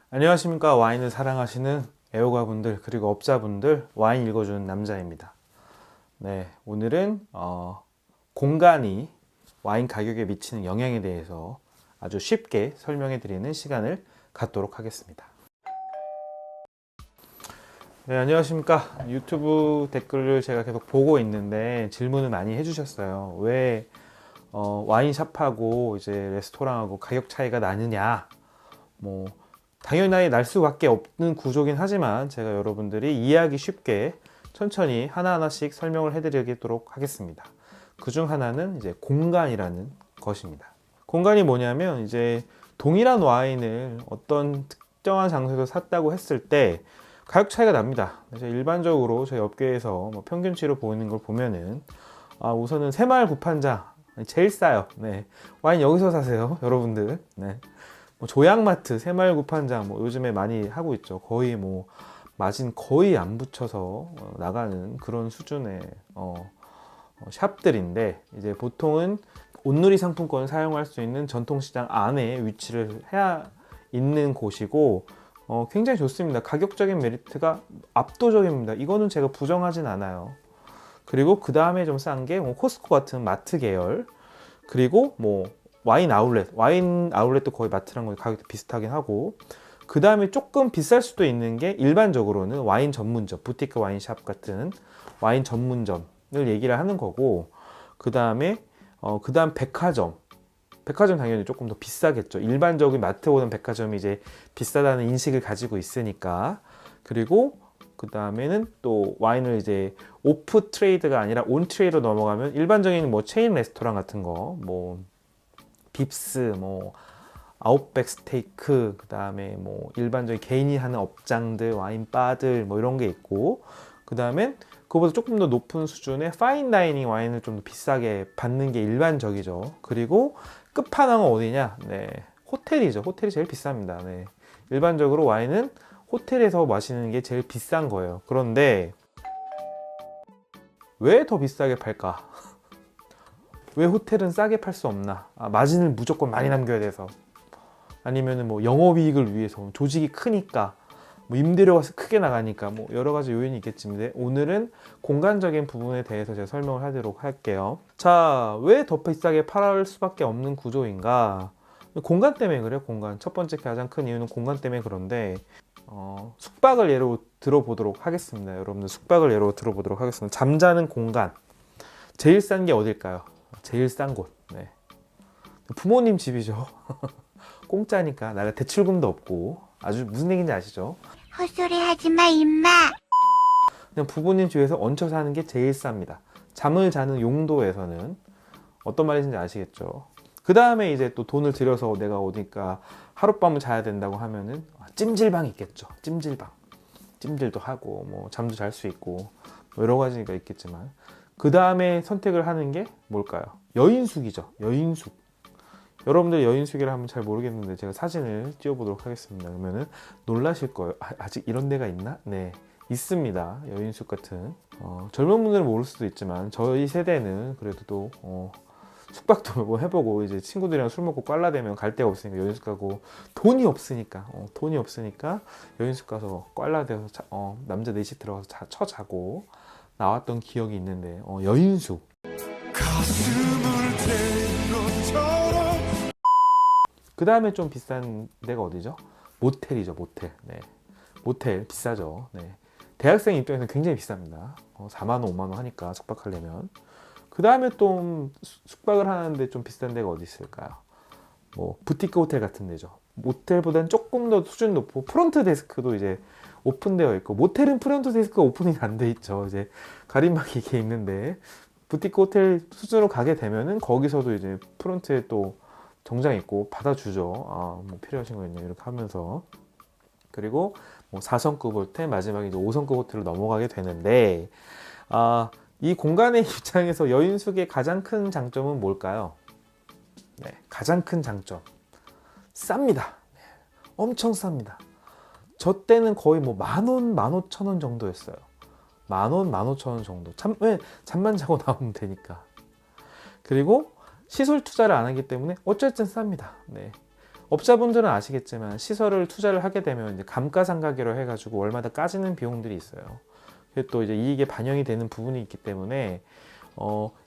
안녕하십니까. 와인을 사랑하시는 애호가분들 그리고 업자분들, 와인 읽어주는 남자입니다. 네, 오늘은 공간이 와인 가격에 미치는 영향에 대해서 아주 쉽게 설명해 드리는 시간을 갖도록 하겠습니다. 네, 안녕하십니까. 유튜브 댓글을 제가 계속 보고 있는데 질문을 많이 해주셨어요. 왜 와인샵하고 이제 레스토랑하고 가격 차이가 나느냐. 당연히 날 수밖에 없는 구조긴 하지만 제가 여러분들이 이해하기 쉽게 천천히 하나하나씩 설명을 해드리도록 하겠습니다. 그중 하나는 이제 공간이라는 것입니다. 공간이 뭐냐면 이제 동일한 와인을 어떤 특정한 장소에서 샀다고 했을 때 가격 차이가 납니다. 일반적으로 저희 업계에서 평균치로 보이는 걸 보면은 우선은 새마을 구판장 제일 싸요. 네. 와인 여기서 사세요, 여러분들. 네. 조약마트, 새마을 구판장 요즘에 많이 하고 있죠. 거의 마진 거의 안 붙여서 나가는 그런 수준의 샵들인데, 이제 보통은 온누리 상품권을 사용할 수 있는 전통시장 안에 위치를 해야 있는 곳이고 굉장히 좋습니다. 가격적인 메리트가 압도적입니다. 이거는 제가 부정하진 않아요. 그리고 그 다음에 좀 싼 게 코스코 같은 마트 계열, 그리고 와인 아울렛도 거의 마트랑 거의 가격도 비슷하긴 하고, 그 다음에 조금 비쌀 수도 있는 게 일반적으로는 와인 전문점, 부티크 와인샵 같은 와인 전문점을 얘기를 하는 거고, 그 다음 백화점 당연히 조금 더 비싸겠죠. 일반적인 마트보다는 백화점이 이제 비싸다는 인식을 가지고 있으니까. 그리고 그 다음에는 또 와인을 이제 오프 트레이드가 아니라 온 트레이드로 넘어가면 일반적인 체인 레스토랑 같은 거, 빕스, 아웃백 스테이크, 그 다음에 일반적인 개인이 하는 업장들, 와인 바들 이런 게 있고, 그 다음엔 그거보다 조금 더 높은 수준의 파인 다이닝 와인을 좀 더 비싸게 받는 게 일반적이죠. 그리고 끝판왕은 어디냐? 네, 호텔이죠. 호텔이 제일 비쌉니다. 네. 일반적으로 와인은 호텔에서 마시는 게 제일 비싼 거예요. 그런데 왜 더 비싸게 팔까? 왜 호텔은 싸게 팔 수 없나? 마진을 무조건 많이 남겨야 돼서, 아니면은 영업이익을 위해서, 조직이 크니까, 임대료가 크게 나가니까, 여러 가지 요인이 있겠지만, 오늘은 공간적인 부분에 대해서 제가 설명을 하도록 할게요. 자, 왜 더 비싸게 팔 수밖에 없는 구조인가? 공간 때문에 그래요. 공간. 첫 번째 가장 큰 이유는 공간 때문에 그런데, 숙박을 예로 들어보도록 하겠습니다. 여러분들 숙박을 예로 들어보도록 하겠습니다. 잠자는 공간. 제일 싼 게 어딜까요? 제일 싼 곳. 네. 부모님 집이죠. 공짜니까, 나가 대출금도 없고, 아주 무슨 얘기인지 아시죠? 헛소리 하지마 임마. 그냥 부모님 집에서 얹혀 사는 게 제일 쌉니다. 잠을 자는 용도에서는. 어떤 말인지 아시겠죠? 그 다음에 이제 또 돈을 들여서 내가 어디까 하룻밤을 자야 된다고 하면은 찜질방이 있겠죠. 찜질도 하고 잠도 잘 수 있고 여러 가지가 있겠지만, 그 다음에 선택을 하는 게 뭘까요? 여인숙이죠. 여인숙. 여러분들 여인숙이라 하면 잘 모르겠는데 제가 사진을 띄워보도록 하겠습니다. 그러면은 놀라실 거예요. 아직 이런 데가 있나? 네, 있습니다. 여인숙 같은. 젊은 분들은 모를 수도 있지만 저희 세대는 그래도 또 숙박도 해보고, 이제 친구들이랑 술 먹고 꽐라대면 갈 데가 없으니까 여인숙 가고, 돈이 없으니까 여인숙 가서 꽐라대서 남자 넷이 들어가서 쳐자고 나왔던 기억이 있는데, 여인숙. 그 다음에 좀 비싼 데가 어디죠? 모텔이죠. 모텔. 네. 모텔 비싸죠. 네. 대학생 입장에서는 굉장히 비쌉니다. 4만 원, 5만 원 하니까 숙박하려면. 그 다음에 또 숙박을 하는데 좀 비싼 데가 어디 있을까요? 부티크 호텔 같은 데죠. 모텔보다는 조금 더 수준이 높고, 프론트 데스크도 이제 오픈되어 있고, 모텔은 프론트 데스크가 오픈이 안 돼 있죠. 이제 가림막이 이게 있는데, 부티크 호텔 수준으로 가게 되면은 거기서도 이제 프론트에 또 정장 입고 받아주죠. 필요하신 거 있냐 이렇게 하면서. 그리고 4성급 호텔, 마지막에 이제 5성급 호텔로 넘어가게 되는데, 이 공간의 입장에서 여인숙의 가장 큰 장점은 뭘까요? 네, 가장 큰 장점. 쌉니다. 네, 엄청 쌉니다. 저 때는 거의 10,000원, 15,000원 정도였어요. 10,000원, 15,000원 정도. 왜? 잠만 자고 나오면 되니까. 그리고 시설 투자를 안 하기 때문에 어쨌든 쌉니다. 네. 업자분들은 아시겠지만 시설을 투자를 하게 되면 이제 감가상각이라고 해가지고 월마다 까지는 비용들이 있어요. 그게 또 이제 이익에 반영이 되는 부분이 있기 때문에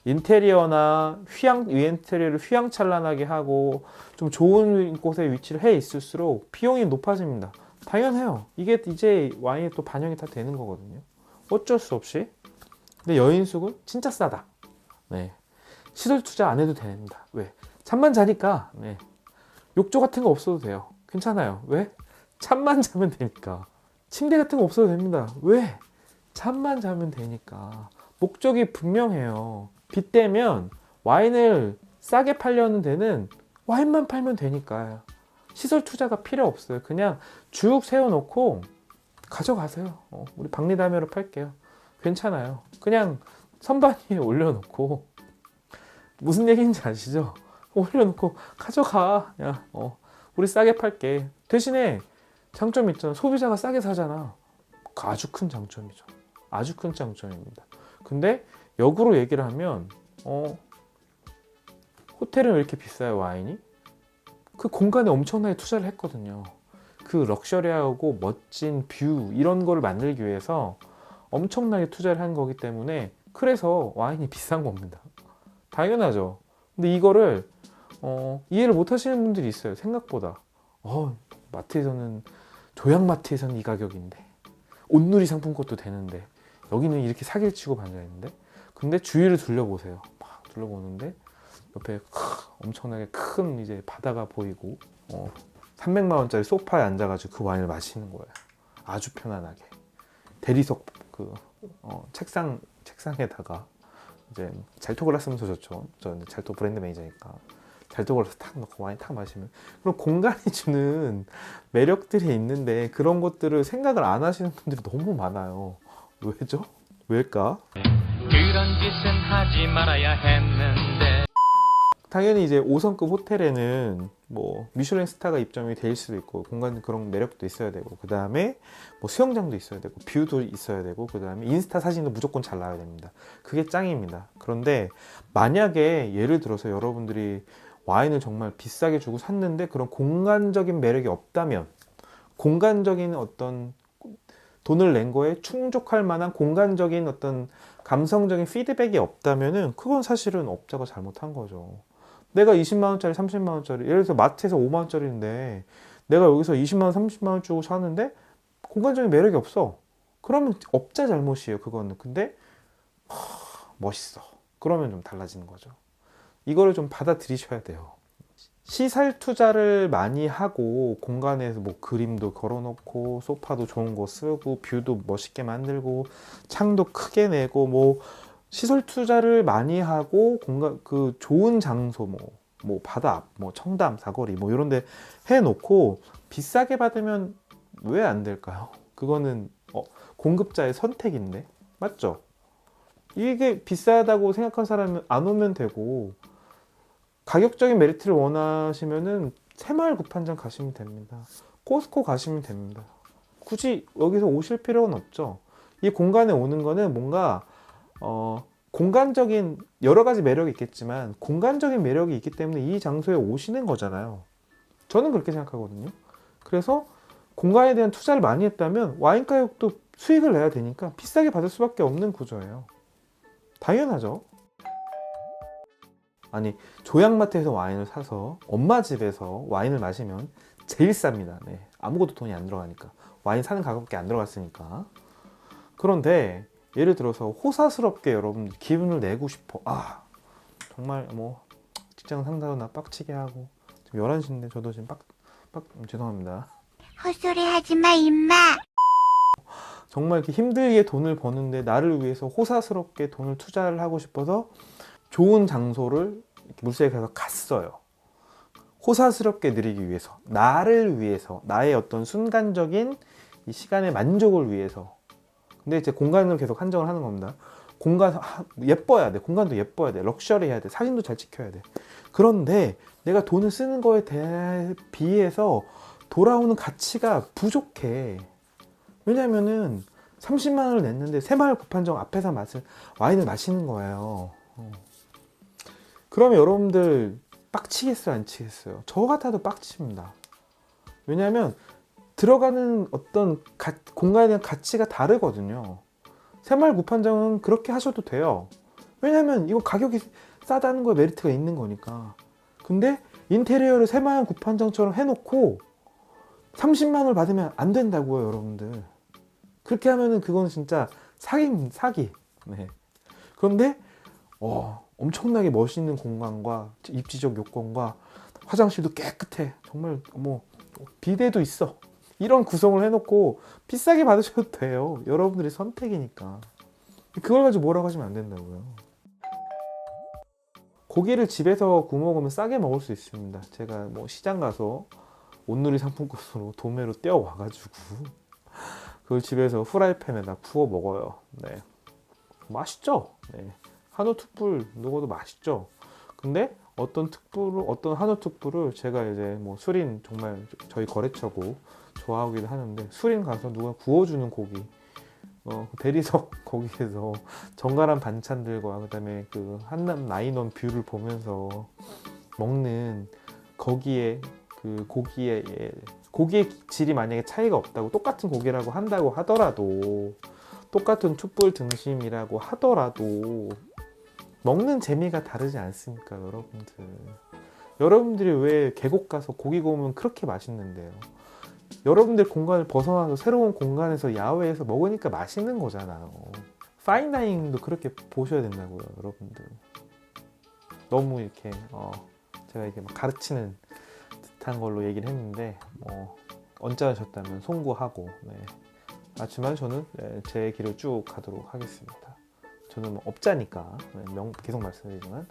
인테리어나 인테리어를 휘황찬란하게 하고 좀 좋은 곳에 위치를 해 있을수록 비용이 높아집니다. 당연해요. 이게 이제 와인에 또 반영이 다 되는 거거든요. 어쩔 수 없이. 근데 여인숙은 진짜 싸다. 네. 시설 투자 안 해도 됩니다. 왜? 잠만 자니까. 네. 욕조 같은 거 없어도 돼요. 괜찮아요. 왜? 잠만 자면 되니까. 침대 같은 거 없어도 됩니다. 왜? 잠만 자면 되니까. 목적이 분명해요. 빗대면 와인을 싸게 팔려는 데는 와인만 팔면 되니까요. 시설 투자가 필요 없어요. 그냥 쭉 세워놓고 가져가세요. 우리 박리담회로 팔게요. 괜찮아요. 그냥 선반 위에 올려놓고 무슨 얘기인지 아시죠? 올려놓고 가져가. 야, 우리 싸게 팔게. 대신에 장점이 있잖아. 소비자가 싸게 사잖아. 아주 큰 장점이죠. 아주 큰 장점입니다. 근데 역으로 얘기를 하면 호텔은 왜 이렇게 비싸요, 와인이? 그 공간에 엄청나게 투자를 했거든요. 그 럭셔리하고 멋진 뷰 이런 거를 만들기 위해서 엄청나게 투자를 한 거기 때문에 그래서 와인이 비싼 겁니다. 당연하죠. 근데 이거를 이해를 못 하시는 분들이 있어요. 생각보다 마트에서는 조약마트에서는 이 가격인데 온누리 상품권도 되는데 여기는 이렇게 사기를 치고 반장했는데 근데 주위를 둘러보세요. 막 둘러보는데 옆에 엄청나게 큰 이제 바다가 보이고 300만 원짜리 소파에 앉아가지고 그 와인을 마시는 거예요. 아주 편안하게 대리석 책상에다가 이제 잘톡을 했으면 더 좋죠. 저는 잘톡 브랜드 매니저니까 잘톡을 해서 탁 넣고 와인 탁 마시면 그런 공간이 주는 매력들이 있는데 그런 것들을 생각을 안 하시는 분들이 너무 많아요. 왜죠? 왜일까? 그런 짓은 하지 말아야 했는데. 당연히 이제 5성급 호텔에는 뭐 미슐랭 스타가 입점이 될 수도 있고 공간 그런 매력도 있어야 되고 그 다음에 뭐 수영장도 있어야 되고 뷰도 있어야 되고 그 다음에 인스타 사진도 무조건 잘 나와야 됩니다. 그게 짱입니다. 그런데 만약에 예를 들어서 여러분들이 와인을 정말 비싸게 주고 샀는데 그런 공간적인 매력이 없다면 공간적인 어떤 돈을 낸 거에 충족할 만한 공간적인 어떤 감성적인 피드백이 없다면은 그건 사실은 업자가 잘못한 거죠. 내가 20만원짜리 30만원짜리 예를 들어서 마트에서 5만원짜리인데 내가 여기서 20만원 30만원 주고 사는데 공간적인 매력이 없어. 그러면 업자 잘못이에요. 그거는. 근데 멋있어. 그러면 좀 달라지는 거죠. 이거를 좀 받아들이셔야 돼요. 시설 투자를 많이 하고 공간에서 뭐 그림도 걸어놓고 소파도 좋은 거 쓰고 뷰도 멋있게 만들고 창도 크게 내고 뭐 시설 투자를 많이 하고 공간 그 좋은 장소 뭐 바다 앞, 뭐 청담, 사거리 뭐 이런 데 해놓고 비싸게 받으면 왜 안 될까요? 그거는 공급자의 선택인데 맞죠? 이게 비싸다고 생각한 사람은 안 오면 되고 가격적인 메리트를 원하시면은 새마을 구판장 가시면 됩니다. 코스코 가시면 됩니다. 굳이 여기서 오실 필요는 없죠. 이 공간에 오는 거는 뭔가 공간적인 여러 가지 매력이 있겠지만 공간적인 매력이 있기 때문에 이 장소에 오시는 거잖아요. 저는 그렇게 생각하거든요. 그래서 공간에 대한 투자를 많이 했다면 와인 가격도 수익을 내야 되니까 비싸게 받을 수밖에 없는 구조예요. 당연하죠. 아니 조약마트에서 와인을 사서 엄마 집에서 와인을 마시면 제일 쌉니다. 네, 아무것도 돈이 안 들어가니까 와인 사는 가격밖에 안 들어갔으니까. 그런데 예를 들어서 호사스럽게 여러분 기분을 내고 싶어. 정말 뭐 직장 상사도 나 빡치게 하고 지금 11시인데 저도 지금 죄송합니다. 헛소리 하지마 임마. 정말 이렇게 힘들게 돈을 버는데 나를 위해서 호사스럽게 돈을 투자를 하고 싶어서 좋은 장소를 물색에 가서 갔어요. 호사스럽게 누리기 위해서, 나를 위해서, 나의 어떤 순간적인 이 시간의 만족을 위해서. 근데 이제 공간을 계속 한정을 하는 겁니다. 공간 예뻐야 돼. 공간도 예뻐야 돼. 럭셔리해야 돼. 사진도 잘 찍혀야 돼. 그런데 내가 돈을 쓰는 거에 비해서 돌아오는 가치가 부족해. 왜냐면은 30만 원을 냈는데 새마을 구판정 앞에서 와인을 마시는 거예요. 그러면 여러분들 빡치겠어요, 안 치겠어요? 저 같아도 빡칩니다. 왜냐하면 들어가는 어떤 공간에 대한 가치가 다르거든요. 새마을 구판정은 그렇게 하셔도 돼요. 왜냐면 이거 가격이 싸다는 거에 메리트가 있는 거니까. 근데 인테리어를 새마을 구판정처럼 해놓고 30만 원을 받으면 안 된다고요, 여러분들. 그렇게 하면은 그건 진짜 사기입니다, 사기. 네. 그런데 엄청나게 멋있는 공간과 입지적 요건과 화장실도 깨끗해. 정말 뭐 비데도 있어. 이런 구성을 해놓고 비싸게 받으셔도 돼요. 여러분들의 선택이니까. 그걸 가지고 뭐라고 하시면 안 된다고요. 고기를 집에서 구워 먹으면 싸게 먹을 수 있습니다. 제가 뭐 시장 가서 온누리 상품권으로 도매로 떼어 와가지고 그걸 집에서 후라이팬에다 구워 먹어요. 네. 맛있죠? 네. 한우 특불 누구도 맛있죠? 근데 어떤 한우 특불을 제가 이제 뭐 수린 정말 저희 거래처고 좋아하기도 하는데 수린 가서 누가 구워주는 고기 대리석 거기에서 정갈한 반찬들과 그다음에 그 한남 라인원 뷰를 보면서 먹는 거기에 그 고기의 질이 만약에 차이가 없다고 똑같은 고기라고 한다고 하더라도 똑같은 툭불 등심이라고 하더라도 먹는 재미가 다르지 않습니까, 여러분들? 여러분들이 왜 계곡 가서 고기 구우면 그렇게 맛있는데요? 여러분들 공간을 벗어나서 새로운 공간에서 야외에서 먹으니까 맛있는 거잖아요. 파인다이닝도 그렇게 보셔야 된다고요, 여러분들. 너무 이렇게 제가 이게 막 가르치는 듯한 걸로 얘기를 했는데 언짢으셨다면 송구하고 하지만 저는 제 길을 쭉 가도록 하겠습니다. 저는 뭐 업자니까 계속 말씀드리지만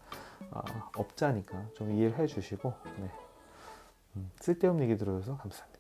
업자니까 좀 이해를 해주시고 쓸데없는 얘기 들어줘서 감사합니다.